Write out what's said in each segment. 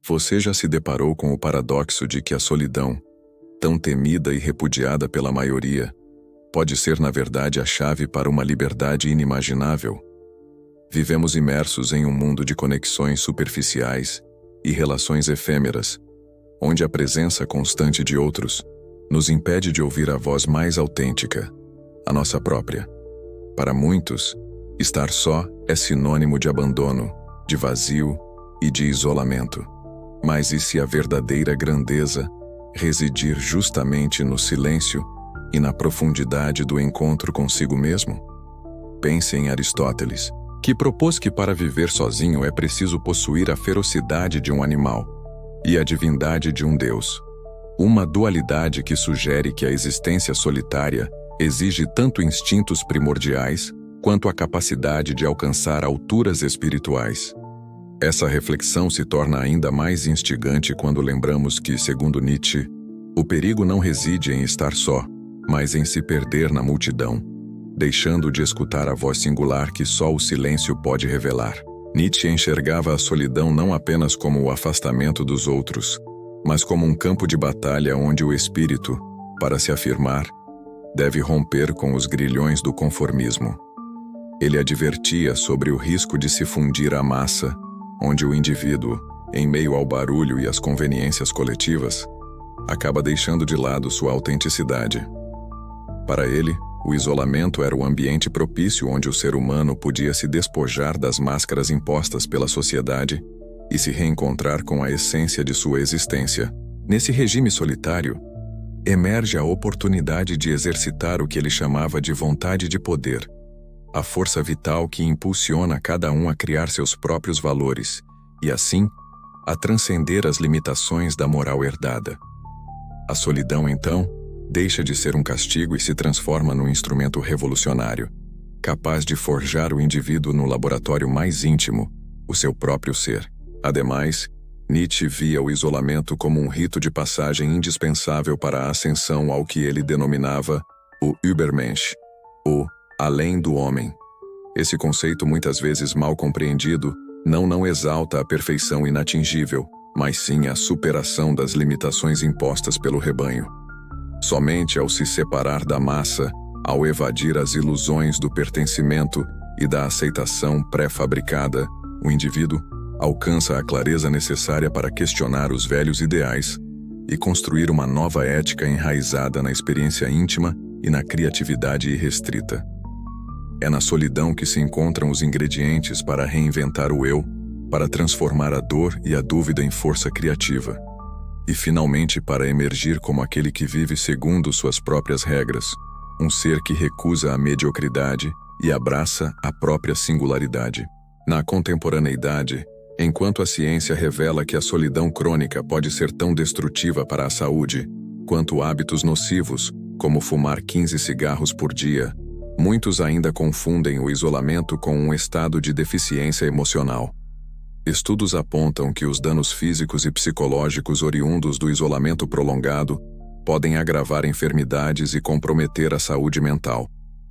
Você já se deparou com o paradoxo de que a solidão, tão temida e repudiada pela maioria, pode ser na verdade a chave para uma liberdade inimaginável? Vivemos imersos em um mundo de conexões superficiais e relações efêmeras, onde a presença constante de outros nos impede de ouvir a voz mais autêntica, a nossa própria. Para muitos, estar só é sinônimo de abandono, de vazio e de isolamento. Mas e se a verdadeira grandeza residir justamente no silêncio e na profundidade do encontro consigo mesmo? Pense em Aristóteles, que propôs que para viver sozinho é preciso possuir a ferocidade de um animal e a divindade de um deus. Uma dualidade que sugere que a existência solitária exige tanto instintos primordiais quanto a capacidade de alcançar alturas espirituais. Essa reflexão se torna ainda mais instigante quando lembramos que, segundo Nietzsche, o perigo não reside em estar só, mas em se perder na multidão, deixando de escutar a voz singular que só o silêncio pode revelar. Nietzsche enxergava a solidão não apenas como o afastamento dos outros, mas como um campo de batalha onde o espírito, para se afirmar, deve romper com os grilhões do conformismo. Ele advertia sobre o risco de se fundir à massa, onde o indivíduo, em meio ao barulho e às conveniências coletivas, acaba deixando de lado sua autenticidade. Para ele, o isolamento era o ambiente propício onde o ser humano podia se despojar das máscaras impostas pela sociedade e se reencontrar com a essência de sua existência. Nesse regime solitário, emerge a oportunidade de exercitar o que ele chamava de vontade de poder, a força vital que impulsiona cada um a criar seus próprios valores e, assim, a transcender as limitações da moral herdada. A solidão, então, deixa de ser um castigo e se transforma num instrumento revolucionário, capaz de forjar o indivíduo no laboratório mais íntimo, o seu próprio ser. Ademais, Nietzsche via o isolamento como um rito de passagem indispensável para a ascensão ao que ele denominava o Übermensch, o além do homem. Esse conceito, muitas vezes mal compreendido, não exalta a perfeição inatingível, mas sim a superação das limitações impostas pelo rebanho. Somente ao se separar da massa, ao evadir as ilusões do pertencimento e da aceitação pré-fabricada, o indivíduo alcança a clareza necessária para questionar os velhos ideais e construir uma nova ética enraizada na experiência íntima e na criatividade irrestrita. É na solidão que se encontram os ingredientes para reinventar o eu, para transformar a dor e a dúvida em força criativa, e finalmente para emergir como aquele que vive segundo suas próprias regras, um ser que recusa a mediocridade e abraça a própria singularidade. Na contemporaneidade, enquanto a ciência revela que a solidão crônica pode ser tão destrutiva para a saúde, quanto hábitos nocivos, como fumar 15 cigarros por dia, muitos ainda confundem o isolamento com um estado de deficiência emocional. Estudos apontam que os danos físicos e psicológicos oriundos do isolamento prolongado podem agravar enfermidades e comprometer a saúde mental.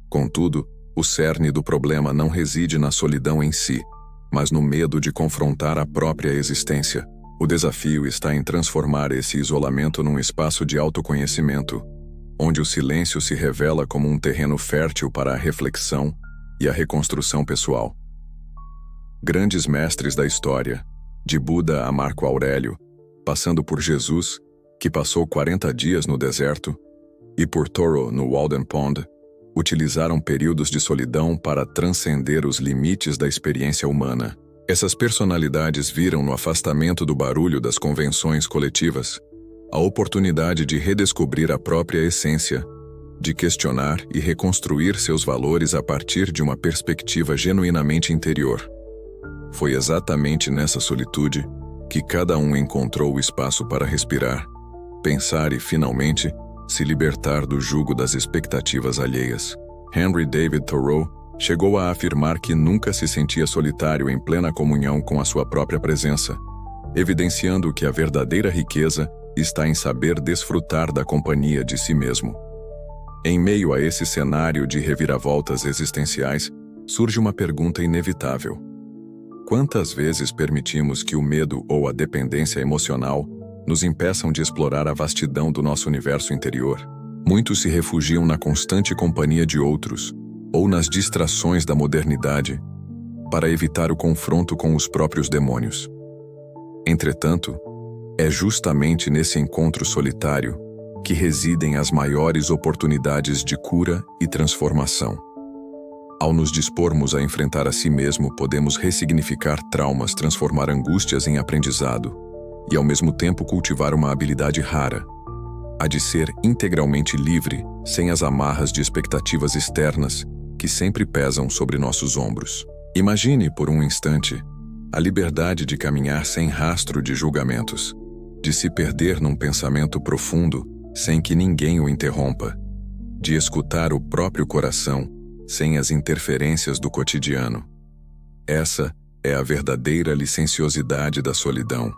Contudo, o cerne do problema não reside na solidão em si, mas no medo de confrontar a própria existência. O desafio está em transformar esse isolamento num espaço de autoconhecimento, onde o silêncio se revela como um terreno fértil para a reflexão e a reconstrução pessoal. Grandes mestres da história, de Buda a Marco Aurélio, passando por Jesus, que passou 40 dias no deserto, e por Thoreau no Walden Pond, utilizaram períodos de solidão para transcender os limites da experiência humana. Essas personalidades viram no afastamento do barulho das convenções coletivas a oportunidade de redescobrir a própria essência, de questionar e reconstruir seus valores a partir de uma perspectiva genuinamente interior. Foi exatamente nessa solitude que cada um encontrou o espaço para respirar, pensar e, finalmente, se libertar do jugo das expectativas alheias. Henry David Thoreau chegou a afirmar que nunca se sentia solitário em plena comunhão com a sua própria presença, evidenciando que a verdadeira riqueza está em saber desfrutar da companhia de si mesmo. Em meio a esse cenário de reviravoltas existenciais, surge uma pergunta inevitável. Quantas vezes permitimos que o medo ou a dependência emocional nos impeçam de explorar a vastidão do nosso universo interior? Muitos se refugiam na constante companhia de outros, ou nas distrações da modernidade, para evitar o confronto com os próprios demônios. Entretanto, é justamente nesse encontro solitário que residem as maiores oportunidades de cura e transformação. Ao nos dispormos a enfrentar a si mesmo, podemos ressignificar traumas, transformar angústias em aprendizado e, ao mesmo tempo, cultivar uma habilidade rara, a de ser integralmente livre, sem as amarras de expectativas externas que sempre pesam sobre nossos ombros. Imagine, por um instante, a liberdade de caminhar sem rastro de julgamentos, de se perder num pensamento profundo sem que ninguém o interrompa, de escutar o próprio coração sem as interferências do cotidiano. Essa é a verdadeira licenciosidade da solidão,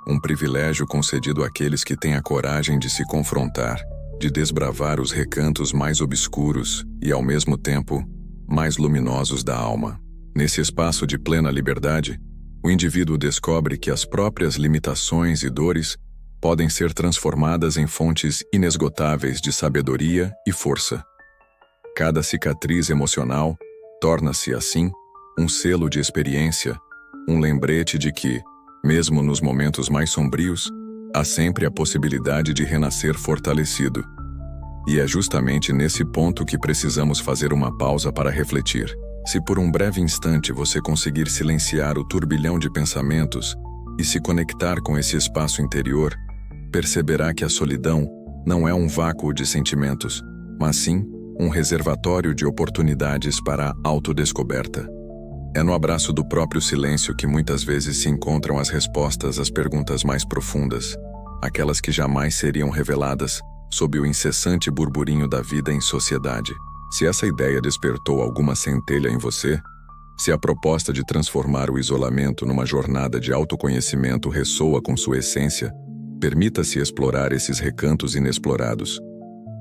um privilégio concedido àqueles que têm a coragem de se confrontar, de desbravar os recantos mais obscuros e, ao mesmo tempo, mais luminosos da alma. Nesse espaço de plena liberdade, o indivíduo descobre que as próprias limitações e dores podem ser transformadas em fontes inesgotáveis de sabedoria e força. Cada cicatriz emocional torna-se, assim, um selo de experiência, um lembrete de que, mesmo nos momentos mais sombrios, há sempre a possibilidade de renascer fortalecido. E é justamente nesse ponto que precisamos fazer uma pausa para refletir. Se por um breve instante você conseguir silenciar o turbilhão de pensamentos e se conectar com esse espaço interior, perceberá que a solidão não é um vácuo de sentimentos, mas sim um reservatório de oportunidades para a autodescoberta. É no abraço do próprio silêncio que muitas vezes se encontram as respostas às perguntas mais profundas, aquelas que jamais seriam reveladas sob o incessante burburinho da vida em sociedade. Se essa ideia despertou alguma centelha em você, se a proposta de transformar o isolamento numa jornada de autoconhecimento ressoa com sua essência, permita-se explorar esses recantos inexplorados.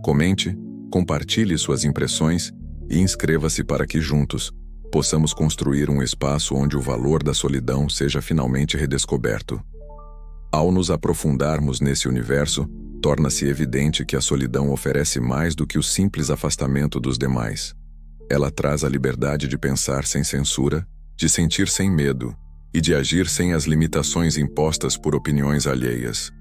Comente, compartilhe suas impressões e inscreva-se para que juntos possamos construir um espaço onde o valor da solidão seja finalmente redescoberto. Ao nos aprofundarmos nesse universo, torna-se evidente que a solidão oferece mais do que o simples afastamento dos demais. Ela traz a liberdade de pensar sem censura, de sentir sem medo e de agir sem as limitações impostas por opiniões alheias.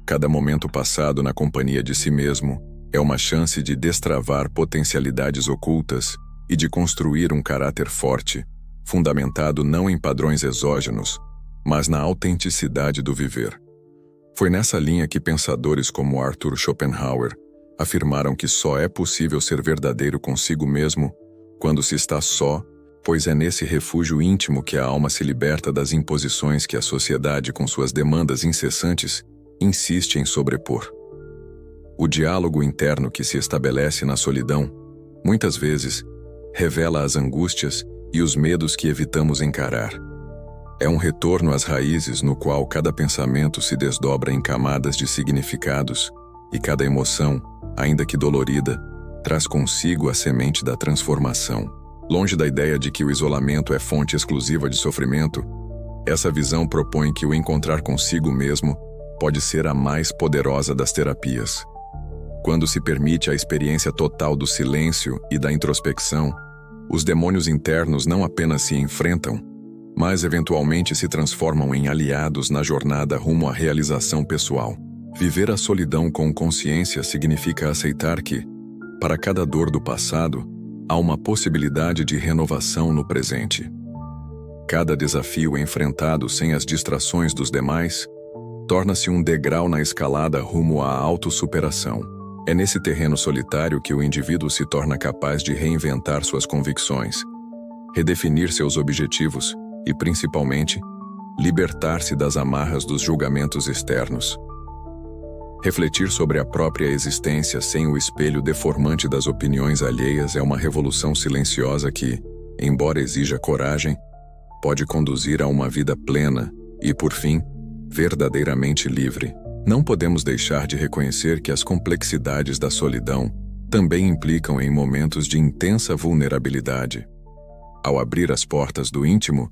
Cada momento passado na companhia de si mesmo é uma chance de destravar potencialidades ocultas e de construir um caráter forte, fundamentado não em padrões exógenos, mas na autenticidade do viver. Foi nessa linha que pensadores como Arthur Schopenhauer afirmaram que só é possível ser verdadeiro consigo mesmo quando se está só, pois é nesse refúgio íntimo que a alma se liberta das imposições que a sociedade, com suas demandas incessantes, insiste em sobrepor. O diálogo interno que se estabelece na solidão, muitas vezes, revela as angústias e os medos que evitamos encarar. É um retorno às raízes no qual cada pensamento se desdobra em camadas de significados e cada emoção, ainda que dolorida, traz consigo a semente da transformação. Longe da ideia de que o isolamento é fonte exclusiva de sofrimento, essa visão propõe que o encontrar consigo mesmo pode ser a mais poderosa das terapias. Quando se permite a experiência total do silêncio e da introspecção, os demônios internos não apenas se enfrentam, mas eventualmente se transformam em aliados na jornada rumo à realização pessoal. Viver a solidão com consciência significa aceitar que, para cada dor do passado, há uma possibilidade de renovação no presente. Cada desafio enfrentado sem as distrações dos demais torna-se um degrau na escalada rumo à autossuperação. É nesse terreno solitário que o indivíduo se torna capaz de reinventar suas convicções, redefinir seus objetivos e, principalmente, libertar-se das amarras dos julgamentos externos. Refletir sobre a própria existência sem o espelho deformante das opiniões alheias é uma revolução silenciosa que, embora exija coragem, pode conduzir a uma vida plena e, por fim, verdadeiramente livre. Não podemos deixar de reconhecer que as complexidades da solidão também implicam em momentos de intensa vulnerabilidade. Ao abrir as portas do íntimo,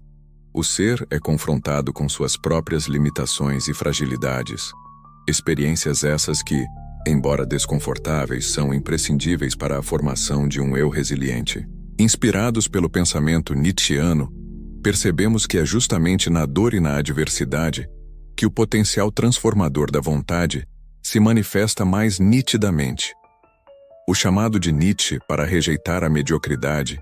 O ser é confrontado com suas próprias limitações e fragilidades. Experiências essas que, embora desconfortáveis, são imprescindíveis para a formação de um eu resiliente. Inspirados pelo pensamento nietzschiano, percebemos que é justamente na dor e na adversidade que o potencial transformador da vontade se manifesta mais nitidamente. O chamado de Nietzsche para rejeitar a mediocridade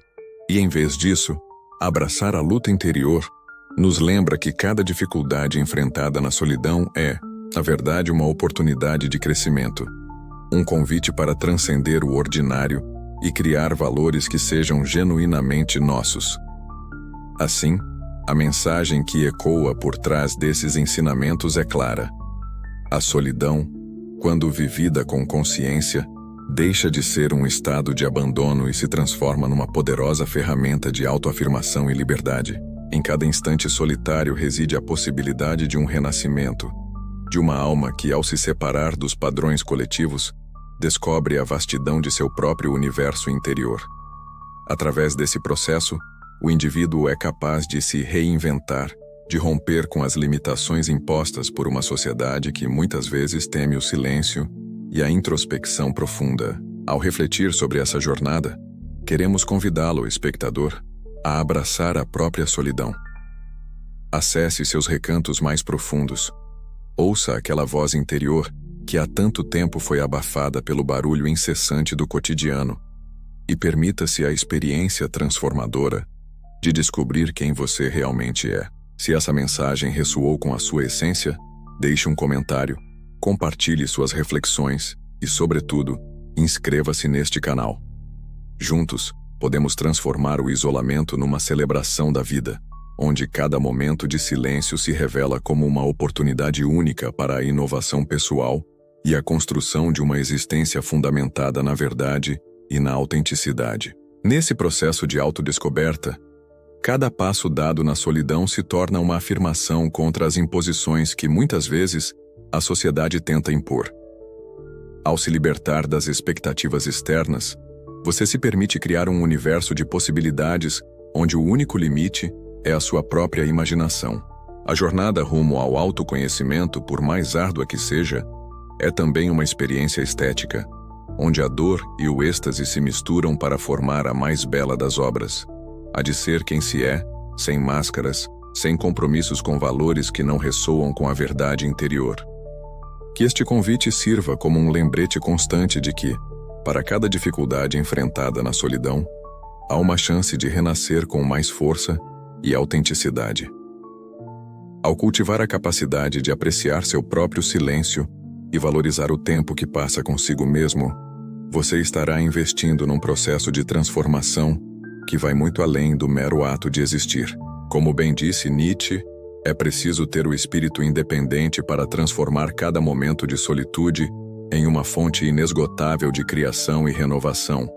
e, em vez disso, abraçar a luta interior, nos lembra que cada dificuldade enfrentada na solidão é, na verdade, uma oportunidade de crescimento, um convite para transcender o ordinário e criar valores que sejam genuinamente nossos. Assim, a mensagem que ecoa por trás desses ensinamentos é clara. A solidão, quando vivida com consciência, deixa de ser um estado de abandono e se transforma numa poderosa ferramenta de autoafirmação e liberdade. Em cada instante solitário reside a possibilidade de um renascimento, de uma alma que, ao se separar dos padrões coletivos, descobre a vastidão de seu próprio universo interior. Através desse processo, o indivíduo é capaz de se reinventar, de romper com as limitações impostas por uma sociedade que muitas vezes teme o silêncio e a introspecção profunda. Ao refletir sobre essa jornada, queremos convidá-lo, espectador, a abraçar a própria solidão. Acesse seus recantos mais profundos. Ouça aquela voz interior que há tanto tempo foi abafada pelo barulho incessante do cotidiano e permita-se a experiência transformadora de descobrir quem você realmente é. Se essa mensagem ressoou com a sua essência, deixe um comentário, compartilhe suas reflexões e, sobretudo, inscreva-se neste canal. Juntos, podemos transformar o isolamento numa celebração da vida, onde cada momento de silêncio se revela como uma oportunidade única para a inovação pessoal e a construção de uma existência fundamentada na verdade e na autenticidade. Nesse processo de autodescoberta, cada passo dado na solidão se torna uma afirmação contra as imposições que, muitas vezes, a sociedade tenta impor. Ao se libertar das expectativas externas, você se permite criar um universo de possibilidades onde o único limite é a sua própria imaginação. A jornada rumo ao autoconhecimento, por mais árdua que seja, é também uma experiência estética, onde a dor e o êxtase se misturam para formar a mais bela das obras, a de ser quem se é, sem máscaras, sem compromissos com valores que não ressoam com a verdade interior. Que este convite sirva como um lembrete constante de que, para cada dificuldade enfrentada na solidão, há uma chance de renascer com mais força e autenticidade. Ao cultivar a capacidade de apreciar seu próprio silêncio e valorizar o tempo que passa consigo mesmo, você estará investindo num processo de transformação que vai muito além do mero ato de existir. Como bem disse Nietzsche, é preciso ter o espírito independente para transformar cada momento de solitude em uma fonte inesgotável de criação e renovação,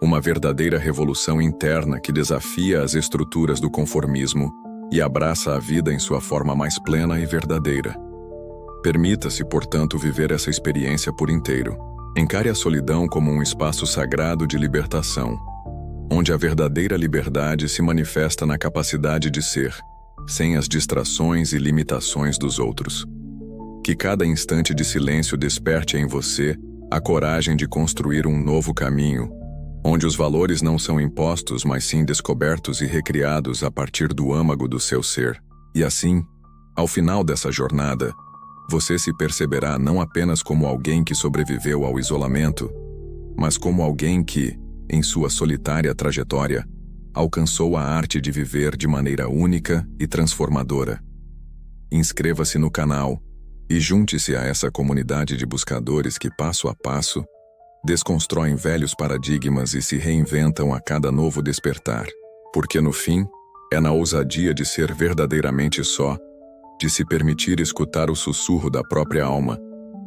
uma verdadeira revolução interna que desafia as estruturas do conformismo e abraça a vida em sua forma mais plena e verdadeira. Permita-se, portanto, viver essa experiência por inteiro. Encare a solidão como um espaço sagrado de libertação, onde a verdadeira liberdade se manifesta na capacidade de ser, sem as distrações e limitações dos outros. Que cada instante de silêncio desperte em você a coragem de construir um novo caminho, onde os valores não são impostos, mas sim descobertos e recriados a partir do âmago do seu ser. E assim, ao final dessa jornada, você se perceberá não apenas como alguém que sobreviveu ao isolamento, mas como alguém que, em sua solitária trajetória, alcançou a arte de viver de maneira única e transformadora. Inscreva-se no canal e junte-se a essa comunidade de buscadores que, passo a passo, desconstroem velhos paradigmas e se reinventam a cada novo despertar. Porque, no fim, é na ousadia de ser verdadeiramente só, de se permitir escutar o sussurro da própria alma,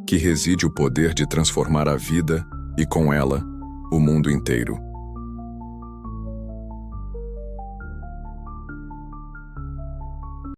que reside o poder de transformar a vida e, com ela, o mundo inteiro.